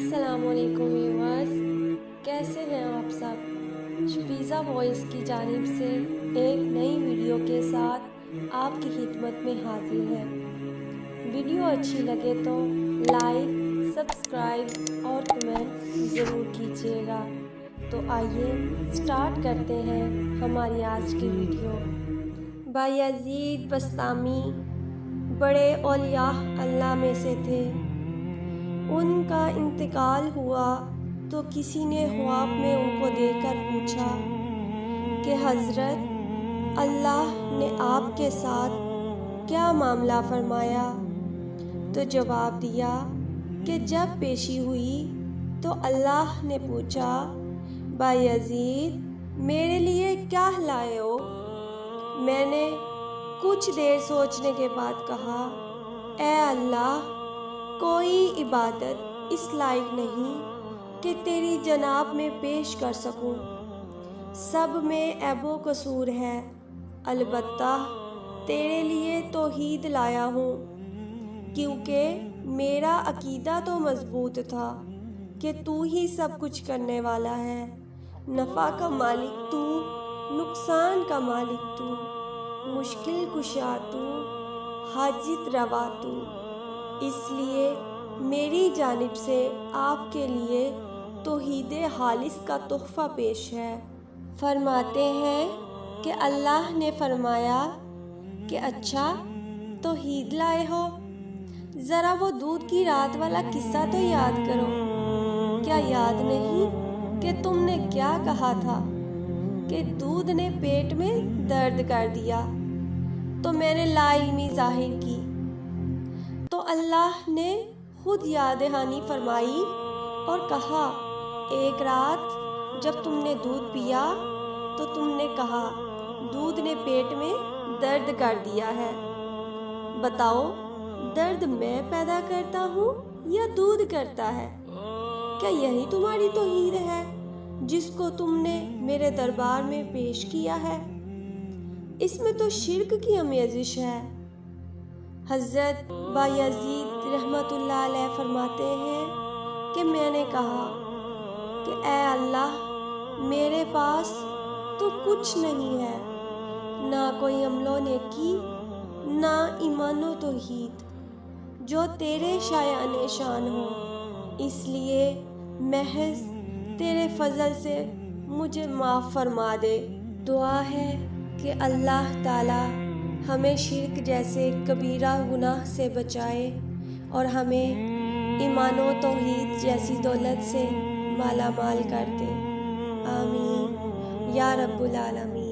अस्सलाम वालेकुम व्यूअर्स, कैसे हैं आप सब। शफीज़ा वॉइस की जानिब से एक नई वीडियो के साथ आपकी खिदमत में हाजिर है। वीडियो अच्छी लगे तो लाइक, सब्सक्राइब और कमेंट ज़रूर कीजिएगा। तो आइए स्टार्ट करते हैं हमारी आज की वीडियो। बायज़ीद बस्तामी बड़े औलिया अल्लाह में से थे। उनका इंतकाल हुआ तो किसी ने ख्वाब में उनको देखकर पूछा कि हज़रत, अल्लाह ने आपके साथ क्या मामला फरमाया। तो जवाब दिया कि जब पेशी हुई तो अल्लाह ने पूछा, बायज़ीद, मेरे लिए क्या लाए हो। मैंने कुछ देर सोचने के बाद कहा, ए अल्लाह, कोई इबादत इस लायक नहीं कि तेरी जनाब में पेश कर सकूं। सब में ऐबो कसूर है, अलबत्ता तेरे लिए तौहीद लाया हूँ, क्योंकि मेरा अकीदा तो मजबूत था कि तू ही सब कुछ करने वाला है। नफ़ा का मालिक तू, नुकसान का मालिक तू, मुश्किल कुशा तू, हाजित रवा तू। इसलिए मेरी जानिब से आपके लिए तौहीद खालिस का तोहफ़ा पेश है। फरमाते हैं कि अल्लाह ने फरमाया कि अच्छा, तौहीद लाए हो, ज़रा वो दूध की रात वाला किस्सा तो याद करो। क्या याद नहीं कि तुमने क्या कहा था कि दूध ने पेट में दर्द कर दिया, तो मैंने लाइल्मी ज़ाहिर की। तो अल्लाह ने खुद याद दहानी फरमाई और कहा, एक रात जब तुमने दूध पिया तो तुमने कहा, दूध ने पेट में दर्द कर दिया है। बताओ, दर्द मैं पैदा करता हूँ या दूध करता है। क्या यही तुम्हारी तौहीद है जिसको तुमने मेरे दरबार में पेश किया है। इसमें तो शिर्क की आमेज़िश है। हज़रत बायज़ीद रहमतुल्लाह अलैह फरमाते हैं कि मैंने कहा कि ए अल्लाह, मेरे पास तो कुछ नहीं है, ना कोई अमलो नेकी, ना ईमानो तौहीद, जो तेरे शायाने शान हो। इसलिए महज तेरे फजल से मुझे माफ़ फरमा दे। दुआ है कि अल्लाह ताला हमें शिर्क जैसे कबीरा गुनाह से बचाए और हमें ईमानो तौहीद जैसी दौलत से माला माल कर दे। आमीन या रब्बुल आलमीन।